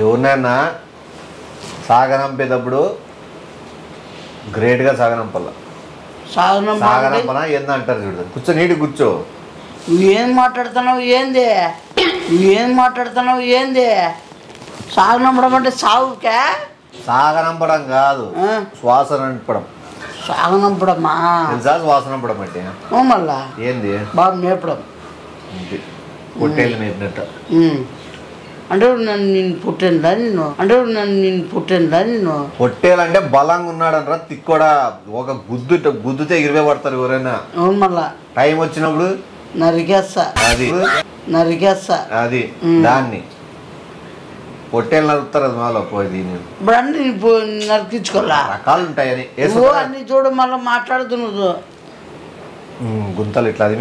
ఎవరినైనా సాగనంపేటప్పుడు గ్రేట్గా సాగనంపాల. సాగనంపన ఏందంటారు చూడు. కూర్చో, నీటి కూర్చో. నువ్వేం మాట్లాడుతున్నావు ఏంది సాగనంపడం అంటే సాగుకే. సాగనంపడం కాదు, శ్వాస నంపడం. సాగనంపడమా తెలుసా? శ్వాస నంపడం అంటే మళ్ళా ఏంది? బాగా మేపడం. పొట్టేళ్ళు మేపినట్టు. అంటే నేను పుట్టిందా నిన్ను పొట్టేలంటే బలంగా ఉన్నాడనరా తిక్కోడా. ఒక గుద్దుతే ఇరివే పడతారు ఎవరైనా. అవును, మళ్ళా టైం వచ్చినప్పుడు నరికేస్తా. అది దాన్ని పొట్టేలు నరుకుతారు. అది మాలో పోయి ఇప్పుడు అన్ని నరికించుకోవాలా? రకాలు ఉంటాయని అన్ని చూడు. మళ్ళీ మాట్లాడుతున్నావు గుంతలు ఇట్లా. అది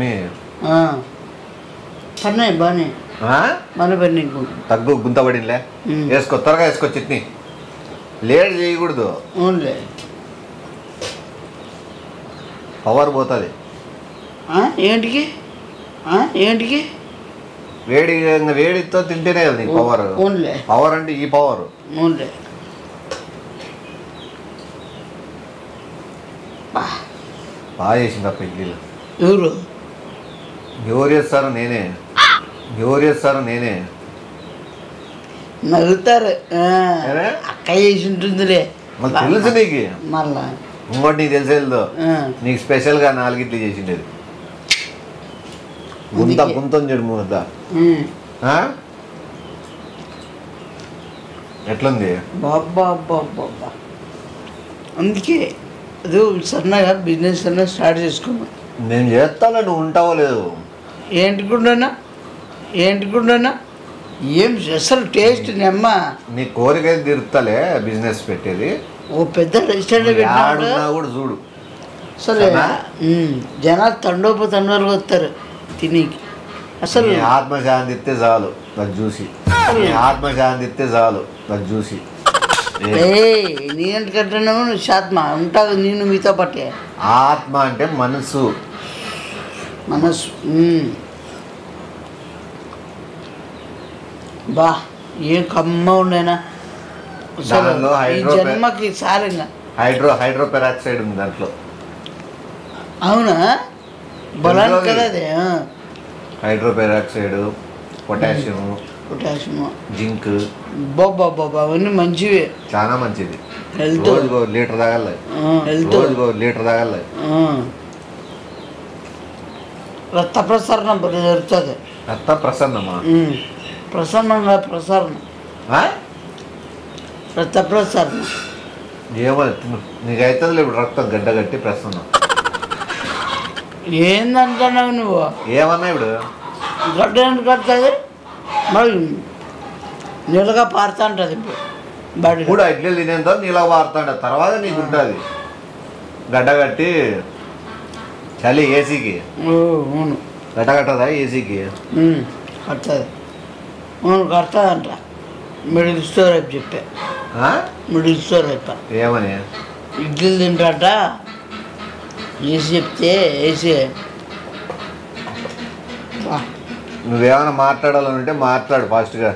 పన్నాయి బాగానే మన పని తగ్గు గుంత పడిలే. వేసుకో, త్వరగా వేసుకో చట్నీ. లేట్ చేయకూడదు. అవునులే, పవర్ పోతుంది. ఏంటికి వేడితో తింటేనే కదా నీకు పవర్. పవర్ అంటే ఈ పవర్. బాగా చేసింది అప్ప ఇడ్లీలు. ఎవరు చేస్తారు? నేనే. నవ్వుతారు. అక్క చేసి ఉంటుందిలే. మళ్ళీ తెలుసు నీకు. మళ్ళా ఇంకోటి నీకు తెలిసేదో, నీకు స్పెషల్గా 4 ఇడ్లీ చేసిండేది. గుంతం చెడు ముద్ద ఎట్లుంది? బాబా అందుకే అదే సన్నగా బిజినెస్ అన్నా స్టార్ట్ చేసుకున్నా. నేను చేస్తాను, నువ్వు ఉంటావో లేదు. ఏంటికుండానా ఏం అసలు టేస్ట్ నెమ్మ. నీ కోరిక అయితే తీరుతాలే బిజినెస్ పెట్టేది. ఓ పెద్ద రెస్టారెంట్ పెట్టినా కూడా చూడు. అసలు జనాలు తండోలు వస్తారు తినికి. అసలు ఆత్మశాంతి ఇస్తే చాలు నాకు చూసి. నేనంటూ శాత్మ ఉంటుంది. నేను మీతో పట్టే ఆత్మ అంటే మనసు. బా ఏం కమ్మ ఉండేనా జన్మకి సారంగా. హైడ్రోపెరాక్సైడ్ ఉంది దాంట్లో. అవునా? బలానికి కదా అదే. Hydroperoxide, potassium, zinc. బాబా అవన్నీ మంచివి, చాలా మంచిది. హెల్త్. రోజుకో లీటర్ తాగాలి. రక్త ప్రసరణ జరుగుతుంది. రక్త ప్రసరణమా? ప్రసరణంగా ప్రసరణ, రక్త ప్రసరణ. ఏమో నీకైతే ఇప్పుడు రక్తం గడ్డగట్టి ప్రసరణం. ఏందంటున్నావు నువ్వు? ఏమన్నా ఇప్పుడు గడ్డ ఎందుకు కడుతుంది? మరి నీళ్ళగా పారుతా ఉంటుంది. ఇప్పుడు కూడా ఇడ్లీ తినేంత నీళ్ళగా పారుతా తర్వాత నీకు ఉంటుంది గడ్డగట్టి. చలి ఏసీకి గడ్డ కట్టదా? ఏసీకి కడుతుంది. కడుతుందంట. మిడిల్ స్టోర్ అయిపో చెప్పా. మిడిల్ స్టోర్ అయిపో ఏమని ఇడ్లీలు తింటాట ఏసీ చెప్తే ఏసీ. నువ్వేమైనా మాట్లాడాలనుంటే మాట్లాడు ఫాస్ట్గా.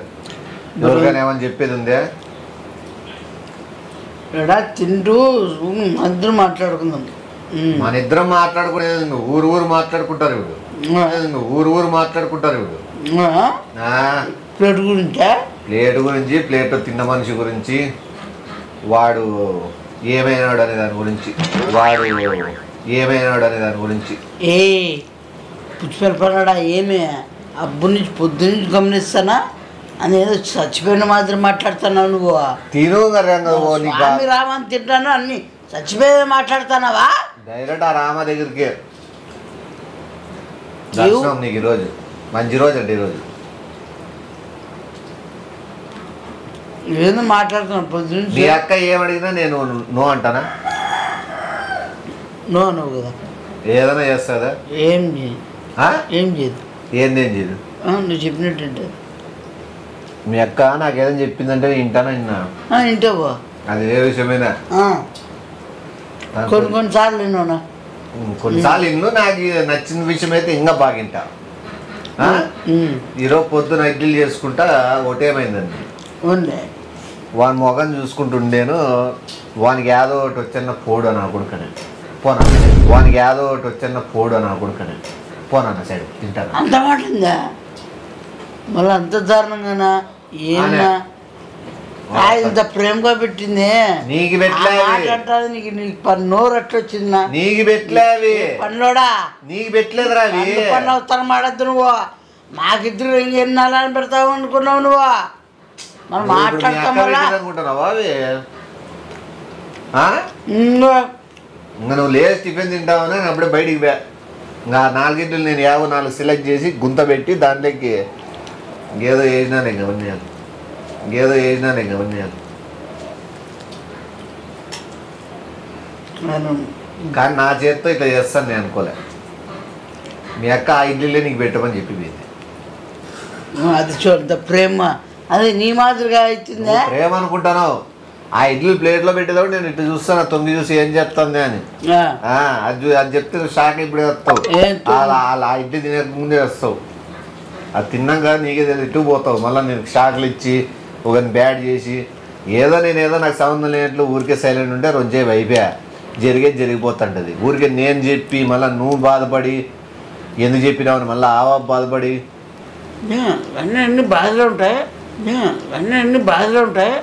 ఎవరికైనా ఏమని చెప్పేది ఉందే? ఎడా తింటూ అందరూ మాట్లాడుకుందాం. మన ఇద్దరం మాట్లాడుకునేది. నువ్వు ఊరు మాట్లాడుకుంటారు ఇప్పుడు. ప్లేట్ గురించా? ప్లేట్ గురించి, ప్లేట్ తిన్న మనిషి గురించి, వాడు ఏమైనాడు అనే దాని గురించి. ఏ పుచ్చిపెళ్ళిపోయినాడా? ఏమి అబ్బు నుంచి పొద్దు నుంచి గమనిస్తానా అని ఏదో చచ్చిపోయిన మాదిరి మాట్లాడుతున్నావు నువ్వు. తిను రామని తింటాను అన్ని చచ్చిపోయి మాట్లాడుతున్నావా? డైరెక్ట్ ఆ రామ దగ్గరికి దర్శనం నీకు. ఈరోజు మంచి రోజు అంటే ఈరోజు ఏదో మాట్లాడుతున్నాను పొద్దున్న. నీ అక్క ఏమడిగినా నేను నో అంటానా? నో నువ్వు కదా ఏదైనా చేస్తుందా? ఏం చేయదు. ఏందేం చేయదు? నువ్వు చెప్పినట్టు. మీ అక్క నాకేదైనా చెప్పిందంటే వింటానా? వింటావా? అది వేరే విషయమేనా? కొన్నిసార్లు విన్నావునా? కొన్నిసార్లు ఇన్ను. నాకు నచ్చిన విషయం అయితే ఇంకా బాగింటా. ఈరోజు పొద్దున ఇడ్లీలు చేసుకుంటా ఒకటేమైందండి. ఓన్లే వాని మొఖం చూసుకుంటుండేను. వానికి ఏదో ఒకటి వచ్చన్న పోడు అని కొడుకనే పోనా, వానికి ఏదో ఒకటి వచ్చన్న పోడు అని కొడుకనే పోనన్న సైడ్ తింటాను. అంత మాట ఉందా? మళ్ళీ అంత దారుణంగానా? ఏమన్నా ఇంత ప్రేమగా పెట్టింది నీకు పెట్టలేదు. నీకు నీకు నోరు అట్లా వచ్చిందా? నీకు పెట్టలేవి పనిలోడా, నీకు పెట్టలేదురా. పని అవుతాను మాడద్దు నువ్వు. మాకిద్దరు ఎన్నాలని పెడతావు అనుకున్నావు నువ్వు. మనం మాట్లాడతాం అనుకుంటున్నావా అవి? ఇంకా నువ్వు లేచి టిఫిన్ తింటావని అప్పుడే బయటికి పో. ఇంకా 4 ఇడ్లీలు నేను 54 సెలెక్ట్ చేసి గుంత పెట్టి దాంట్లోకి గేదో వేసినా నేను గమనియాలి, గేదో వేసినా నేను గమనియాలి. కానీ నా చేతితో ఇట్లా చేస్తాను నేను అనుకోలే. మీ అక్క ఆ ఇడ్లీలే నీకు పెట్టమని చెప్పింది. అది చూడ ప్రేమ, అది నీ మాదిరిగా అవుతుందా? ప్రేమ అనుకుంటాను. ఆ ఇడ్లీ ప్లేట్లో పెట్టేటప్పుడు నేను ఇట్లా చూస్తాను, తొంగి చూసి ఏం చెప్తాంది అని. అది చెప్తే షాక్ ఇప్పుడే వస్తావు. ఆ ఇడ్లీ తినే ముందే వస్తావు. అది తిన్నాక నీకే తెలియదు ఇటు పోతావు. మళ్ళీ నేను షాక్లు ఇచ్చి ఒకరిని బ్యాడ్ చేసి నేనేదో నాకు సంబంధం లేనట్లు ఊరికే సైలెంట్ ఉంటే రోజేపు అయిపోయా. జరిగేది జరిగిపోతుంటుంది. ఊరికే నేను చెప్పి మళ్ళీ నువ్వు బాధపడి ఎందుకు చెప్పినావని మళ్ళీ బాధపడి అన్నీ బాధలు ఉంటాయి, అన్నీ బాధలు ఉంటాయి.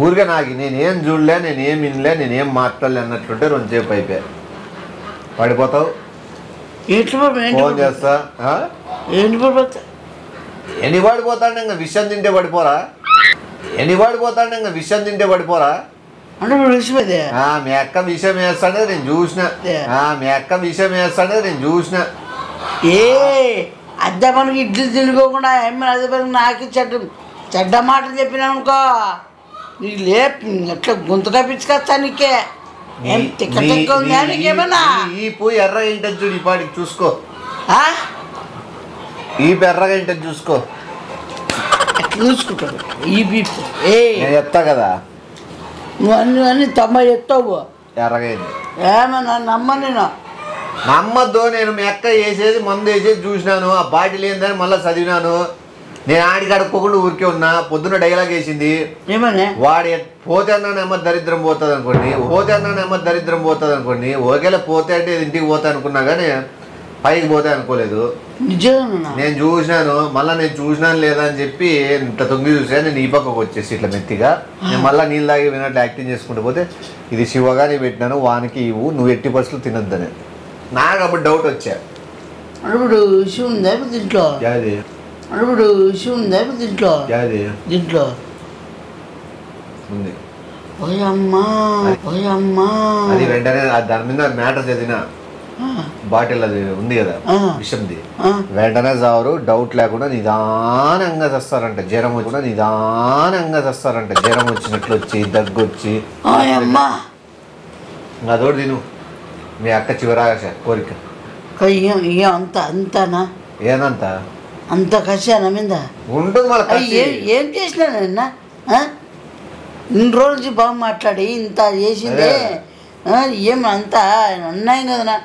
ఊరికే నాకు నేనేం చూడలే, నేనేం వినలే, నేనేం మాట్లాడలే అన్నట్లుంటే రోజేపు అయిపోయా. పడిపోతావు. ఫోన్ చేస్తా ఎన్ని పడిపోతాడు ఇంకా విషయం తింటే పడిపోరా? ఎన్ని పడిపోతాడు ఇంకా విషయం తింటే పడిపోరా? మీ అక్క విషయం వేస్తాడే నేను చూసిన. మీ అక్క విషయం వేస్తాడే నేను చూసిన. అద్దె మనకి ఇడ్లీ తినుకోకుండా అదే పనికి నాకు చెడ్డ మాటలు చెప్పినా అనుకో, నీకు ఎట్లా గుంతగా పిచ్చుకొస్తా. నీకే నీకేమన్నా ఈ పోయి ఎర్రగా ఇంటది చూడు. ఈ పాటికి చూసుకో, ఈ ఎర్రగా ఇంటది చూసుకో. చూసుకుంటాడు ఈ బీపు. నేను చెప్తా కదా, నువ్వు అన్ని తమ్మ చెప్తావు. ఎర్రగైంది ఏమన్నా నమ్మ నేను నమ్మద్దు. నేను మీ అక్క వేసేది మందు వేసేది చూసినాను. ఆ బాటిల్ ఏందని మళ్ళీ చదివినాను. నేను ఆడికి అడుక్కోకుండా ఊరికే ఉన్నా. పొద్దున్న డైలాగ్ వేసింది, ఏమన్నా వాడి పోతే అన్నా దరిద్రం పోతుంది అనుకోండి, పోతే అన్నా దరిద్రం పోతుంది అనుకోండి. ఓకేలా పోతే అంటే ఇంటికి పోతా అనుకున్నా కానీ పైకి పోతే అనుకోలేదు. నేను చూసినాను. మళ్ళీ నేను చూసినాను లేదా అని చెప్పి ఇంత తొంగి చూసాను. నేను ఈ పక్కకు వచ్చేసి ఇట్లా మెత్తిగా నేను మళ్ళీ నీళ్ళు తాగి వినట్టు యాక్టింగ్ చేసుకుంటూ పోతే ఇది శివగానే పెట్టినాను, వానికి ఇవ్వు, నువ్వు ఎట్టి పరిస్థితులు తినొద్దని. నాకు అప్పుడు డౌట్ వచ్చా. అప్పుడు శివ ఉందా దీంట్లో? అది అప్పుడు శివ ఉందా దీంట్లో? అది దీంట్లో ఉంది. ఓయమ్మా ఓయమ్మా అది వెంటనే దాని మీద మ్యాటర్ చదివిన బాటిల్ అది ఉంది కదా విషంది. వెంటనే చావరు డౌట్ లేకుండా నిదానంగా చస్తారంట. జ్వరం వచ్చి కూడా నిదానంగా చస్తారంట. జ్వరం వచ్చినట్లు వచ్చి దగ్గు వచ్చి అదోటి తిను. మీ అక్క చివరాశ కోరిక అంత అంతనా? ఏదంత అంత కషానా మీద ఉంటుంది. మళ్ళీ ఏం చేసినా నిన్న ఇన్ని రోజుల నుంచి బాగా మాట్లాడి ఇంత చేసిందే ఏమంత అన్నాయి కదా.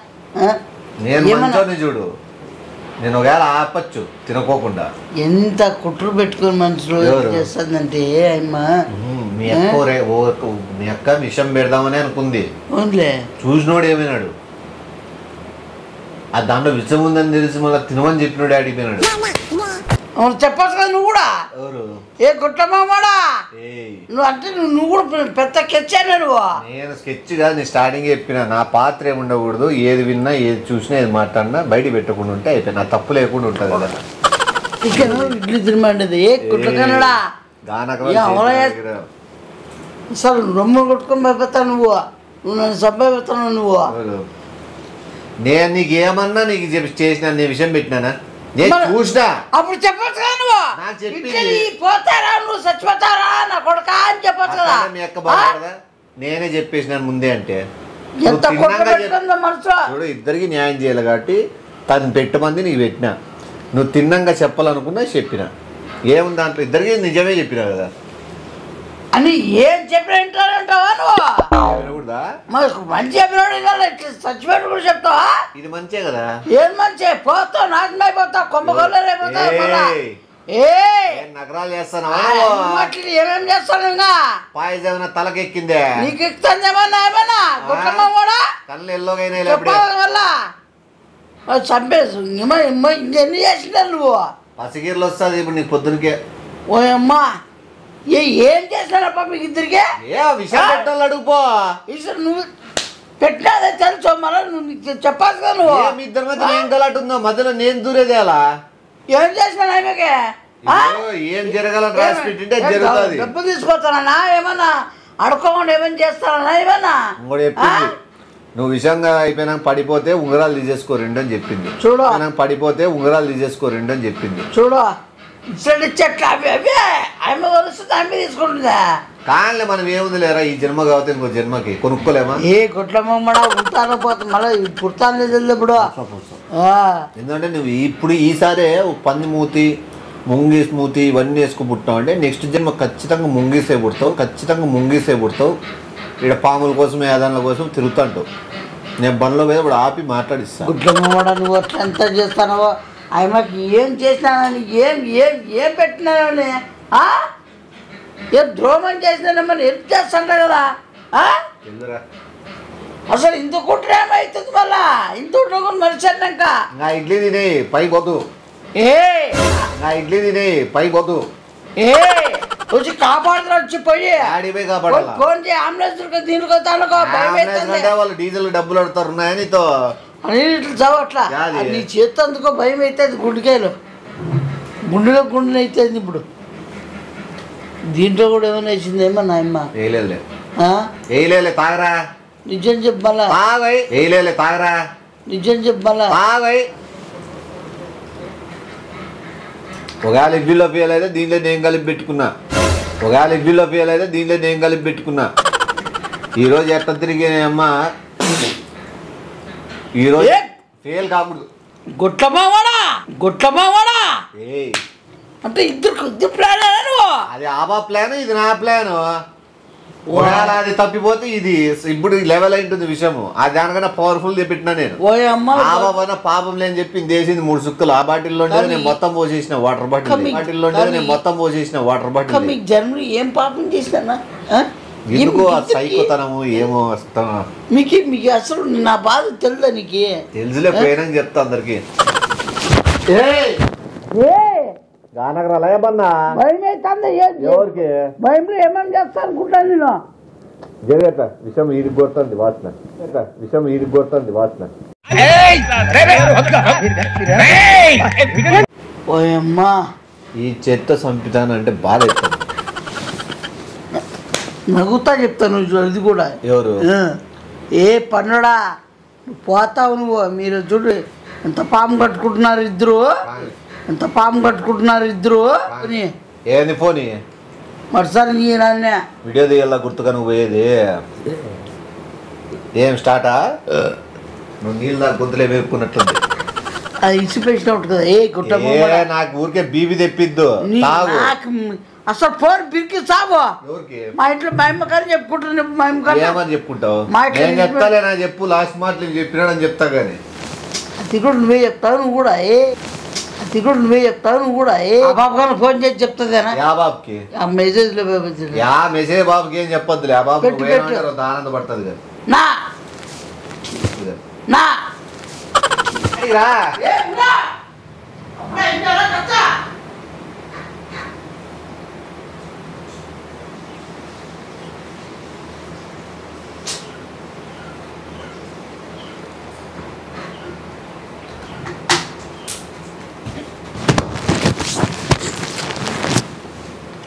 నేను చూడు, నేను ఒకవేళ ఆపచ్చు తినకోకుండా. ఎంత కుట్రు పెట్టుకుని మనుషులు చేస్తుందంటే మీ అక్క విషం పెడదామని అనుకుంది. చూసినోడు ఏమైనాడు, ఆ దాంట్లో విషం ఉందని తెలిసి మళ్ళీ తినమని చెప్పినోడు అడిగిపోయినాడు. చెప్పచ్చు కదా నువ్వు కూడా. ఏ గుట్టమాడా నువ్వు అంటే నువ్వు కూడా పెద్ద స్కెచ్ అయినా నువ్వు. నేను స్కెచ్ కాదు, నేను స్టార్టింగ్ చెప్పిన నా పాత్ర ఏమి ఉండకూడదు. ఏది విన్నా ఏది చూసినా ఏది మాట్లాడినా బయట పెట్టుకుండా ఉంటే అయిపోయి నా తప్పు లేకుండా ఉంటుంది కదా. ఇడ్లీ తినమంటది ఏ గుట్ల కన్నడా అసలు రొమ్మ కొట్టుకొని పోతావు నువ్వు. నువ్వు నన్ను సబ్బైపోతావు నువ్వు. నేను నీకు ఏమన్నా నీకు చేసిన నీ విషయం పెట్టినానా? నేను చూసినా అప్పుడు చెప్పచ్చు కదా నువ్వు. పోతారా నువ్వు చచ్చిపోతారా నా కొడుక అని చెప్పచ్చు కదా. మీ అక్క బాగా నేనే చెప్పేసినాను ముందే అంటే చూడు ఇద్దరికి న్యాయం చేయాలి కాబట్టి తను పెట్టమంది నీకు పెట్టినా. నువ్వు తిన్నాక చెప్పాలనుకున్నా చెప్పిన. ఏముంది దాంట్లో ఇద్దరికి నిజమే చెప్పినా కదా అని. ఏం చెప్పినంటావా నువ్వు? మంచి చెప్పినాడు చచ్చిపోయి కూడా చెప్తావా? ఇది మంచే కదా. ఏం మంచి పోతావు నాశనం అయిపోతావు కొమ్మగోళ్ళు అయిపోతావు. నగరాలు చేస్తాను ఏమేం చేస్తాను ఇంకా పాయసం ఏమైనా తలకెక్కిందే నీకు ఎక్కుతుందేమన్నా ఏమన్నా గుట్టమ్మ కూడా కళ్ళు ఎల్లోగైనా వల్ల చంపేసు ఇంకెన్ని చేసినా నువ్వు పసిగీర్లు వస్తుంది ఇప్పుడు నీకు పొద్దునకే ఓ అమ్మా ఏం చేస్తాడప్ప మీకు ఇద్దరికి విషయం పెట్టాలి అడుగుపో విషయం నువ్వు పెట్టినదే తెలుసు మళ్ళీ నువ్వు చెప్పాలి కదా నువ్వు మీ ఇద్దరి మధ్య ఏం గలాటు ఉందో మధ్యలో నేను దూరేది అలా ఏం చేసినా ఆమెకి ఏం జరగాలని రాసి పెట్టింటే జరుగుతుంది డబ్బు తీసుకొస్తానా ఏమన్నా అడుకోకుండా ఏమైనా చేస్తానా ఏమన్నా ఇంకోటి చెప్పింది నువ్వు విషయంగా అయిపోయినాక పడిపోతే ఉంగరాలు తీసేసుకోరండి అని చెప్పింది చూడు పడిపోతే ఉంగరాలు తీసేసుకోరండి అని చెప్పింది చూడు చెట్లు అవి అవే ఆమె వరుస్తుంది ఆమె తీసుకుంటుందా కానీ మనం ఏముంది లేరా ఈ జన్మ కాకపోతే ఇంకో జన్మకి కొనుక్కోలేమా ఏ గుట్లమ్మ ఉంటానో పోతుంది మళ్ళీ పుడతాను లేదు ఇప్పుడు ఎందుకంటే నువ్వు ఇప్పుడు ఈసారే పంది మూతి ముంగీస్ మూతి ఇవన్నీ వేసుకు పుట్టావు అంటే నెక్స్ట్ జన్మ ఖచ్చితంగా ముంగీసే పుడతావు ఖచ్చితంగా ముంగీసే పుడతావు ఇక్కడ పాముల కోసం ఏదాన్ల కోసం తిరుగుతుంటావు నేను బండ్లో పోయి ఇప్పుడు ఆపి మాట్లాడిస్తాను గుట్లమ్మ నువ్వు అట్లా ఎంత చేస్తానో ఆమెకి ఏం చేసినానని ఏం ఏం ఏం పెట్టినానని ఏం ద్రోహం చేసినానమ్మని హెల్ప్ చేస్తాంట కదా అసలు ఇంత కుట్ర ఏమవుతుంది మళ్ళా ఇంత ఉండకుండా మనిషి అన్నాక నా ఇడ్లీ తినే పైకి పోదు నా ఇడ్లీ తినే పైకి పోదు వచ్చి కాపాడుతారు వచ్చి పోయి ఫోన్ చేయి అంబులెన్స్ దీనికో దానికో వాళ్ళు డీజిల్ డబ్బులు అడుగుతారు ఉన్నాయా నీతో ఇట్లా చావు అట్లా నీ చేతి అందుకో భయం అవుతుంది గుండెకాయలు గుండెలో గుండెలు అవుతుంది ఇప్పుడు దీంట్లో కూడా ఏమైనా వేసింది ఏమన్నా అమ్మ వేయలే తాగరా నిజం చెప్పాలా వేయలే తాగరా నిజం చెప్పాలా ఒకవేళ ఇడ్లీలో ఫెయిల్ అయితే దీంట్లో నేను కలిపి పెట్టుకున్నా ఒకవేళ ఇడ్లీలో ఫెయిల్ అయితే దీంట్లో నేను కలిపి పెట్టుకున్నా ఈరోజు ఎట్లా తిరిగి అమ్మా ఈరోజు ఫెయిల్ కాకూడదు గుట్లమావాడా అంటే ఇద్దరు ప్లాన్ అది ఆబా ప్లాన్ ఇది నా ప్లాన్ ఒకవేళ అది తప్పిపోతే ఇది ఇప్పుడు లెవెల్ అయింటుంది విషయము అది దానికన్నా పవర్ఫుల్ పెట్టినా నేను ఆబాబైనా పాపం లేని చెప్పింది వేసింది 3 సుక్కలు ఆ బాటిల్లో నేను మొత్తం పోసేసిన వాటర్ బాటిల్లో నేను మొత్తం పోసేసిన వాటర్ బాటిల్ జన్మలు ఏం పాపం చేసినా ఎందుకు ఆ సైకోతనము ఏమో వస్తాం మీకు అసలు నా బాధ తెలుదా నీకు తెలుసులే పోయినా చెప్తా అందరికి ఎవరికి భయంలో ఏమేమి చేస్తా అనుకుంటాను నేను జరగట విషయం ఈడికి కొడుతుంది వాసన ఓయమ్మా ఈ చెత్త సంపితానంటే బాధ అవుతుంది నవ్వుతా చెప్తాను ఇది కూడా ఎవరు ఏ పన్నుడా నువ్వు పోతావు నువ్వు మీరు చూడు ఎంత పాము కట్టుకుంటున్నారు ఇద్దరు ఏంది ఫోన్ మరోసారి నీ నాన్న వీడియో తీయాల గుర్తుగా నువ్వు పోయేది ఏం స్టార్టా నువ్వు నీళ్ళు నాకు గొంతులే వేపుకున్నట్టుంది అది ఇసిపేసినట్టు కదా నాకు ఊరికే బీబీ తెప్పిద్దు అసలు ఫోన్ పిరికి సాబు మా ఇంట్లో మా అమ్మ గారు చెప్పుకుంటావు చెప్పుకుంటావు చెప్తాలే నా చెప్పు లాస్ట్ మాటలు చెప్పినాడని చెప్తా కానీ తిరుగుడు నువ్వే చెప్తావు నువ్వు కూడా బాబు గారు ఫోన్ చేసి చెప్తుందేనా బాబుకి మెసేజ్ లో మెసేజ్ బాబుకి ఏం చెప్పొద్దులే ఆ బాబు ఆనందపడుతుంది కదా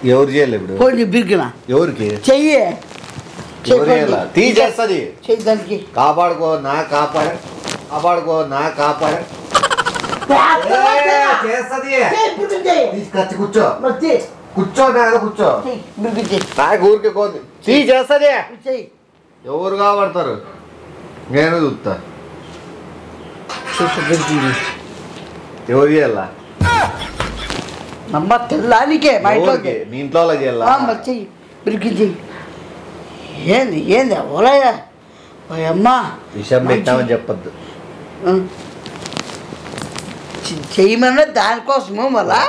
ఎవరు చేయలే ఇప్పుడు బిరికినా ఎవరికి చెయ్యి తీసేస్తుంది దానికి కాపాడుకో నా కాపాడ కూర్చో కూర్చో నాకు ఊరికే కోది తీసేస్తుంది ఎవరు కాపాడతారు నేను చూస్తా ఎవరు చేయాల నమ్మ తెల్లానికే మా ఇంట్లోకి మీ ఇంట్లో చేయాలా చెయ్యి బిరికి చెయ్యి ఏంది ఓలయ్యా అమ్మా విషయం పెట్టామని చెప్పద్దు చెయ్యమన్నా దానికోసము మళ్ళా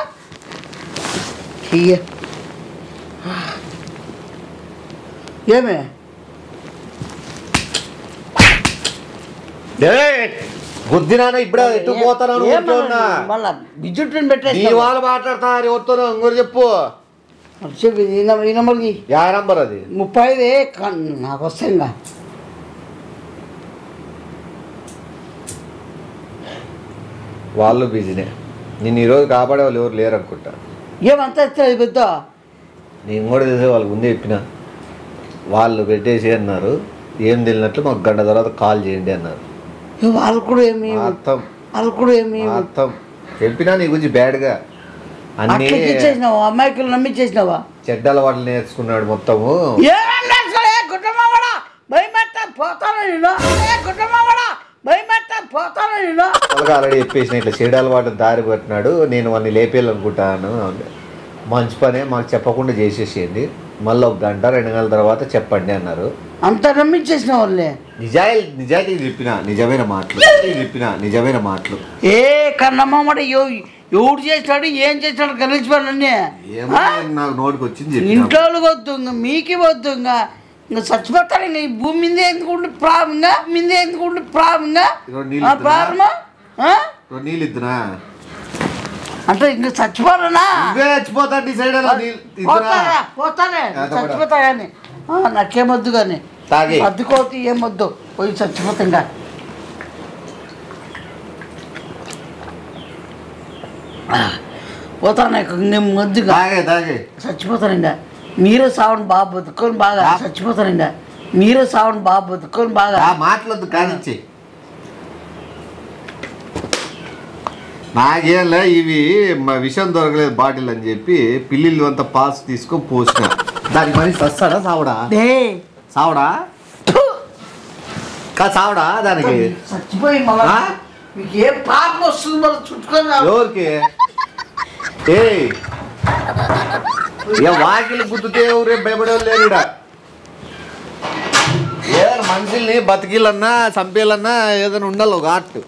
ఏమే బుద్ధినాన ఇప్పుడే ఎటు పోతాను మళ్ళా బిజుట్టుని పెట్టేసి వాళ్ళు మాట్లాడతారు ఎవరితోనో ఇంకోటి చెప్పు చెప్పి ఈ నెంబర్కి యా నంబర్ అది 35 నాకు వస్తాయి ఇంకా వాళ్ళు బిజీనే నేను ఈరోజు కాపాడే వాళ్ళు ఎవరు లేరు అనుకుంటా ఏమంతా ఇస్తుంది పెద్ద నేను కూడా తెలిసే వాళ్ళకి ముందే చెప్పిన వాళ్ళు పెట్టేసి అన్నారు ఏం తెలియనట్లు మాకు గంట తర్వాత కాల్ చేయండి అన్నారు వాళ్ళు కూడా ఏమి అర్థం వాళ్ళు కూడా ఏమి అర్థం చెప్పినా నీ గురించి బ్యాడ్గా అన్ని ఇచ్చేసినావా అమ్మాయికి నమ్మిచ్చేసినావా చెడ్డ అలవాట్లు నేర్చుకున్నాడు మొత్తము వాళ్ళకి ఆల్రెడీ చెప్పేసిన ఇట్లా చెడు అలవాటు దారి పట్టినాడు నేను వాడిని లేపేయాలనుకుంటాను మంచి పనే మాకు చెప్పకుండా చేసేసేయండి మళ్ళీ 1 గంట 2 గంటల తర్వాత చెప్పండి అన్నారు అంత నమ్మించేసిన వాళ్ళే నిజాయితీ చెప్పిన నిజమైన మాటలు ఏ కన్నమ్మ ఎవడు చేసినాడు ఏం చేసినాడు కలిసిపోయాలన్నీ నాకు నోటికి వచ్చింది ఇంట్లో వద్దు ఇంకా మీకు వద్దు ఇంకా చచ్చిపోతారు ఇంకా ఈ భూమి మీద ఎందుకుంటే ప్రాబ్లంగా నీళ్ళు ఇద్దునా అంటే ఇంకా చచ్చిపోరనా చచ్చిపోతా డిసైడ్ పోతానే చచ్చిపోతా కానీ నాకేమొద్దు కానీ అద్దుకోతి ఏమొద్దు పోయి చచ్చిపోతా ఇంకా పోతాను నేను మొద్దుగా చచ్చిపోతాను ఇంకా మీరే సావని బాగా బతుక్కొని బాగా చచ్చిపోతాను ఇంకా మీరే సావని బాగా బతుక్కొని బాగా మాట్లాడద్దు కానిచ్చి నాకేంలే ఇవి విషయం దొరకలేదు బాటిల్ అని చెప్పి పిల్లిళ్ళు అంతా పాస్ తీసుకొని పోసిన దానికి మనిషి వస్తాడా సావడా సావడా దానికి చచ్చిపోయి మీకు ఏ పాపం వస్తుంది మళ్ళీ చుట్టుకొని ఎవరికి వాకిలు గుద్దుతే ఎవరే భయపడేవాళ్ళు లేరు ఇక్కడ ఏదైనా మనుషుల్ని బతికిలన్నా చంపేయాలన్నా ఏదైనా ఉండాలి ఒక ఆర్ట్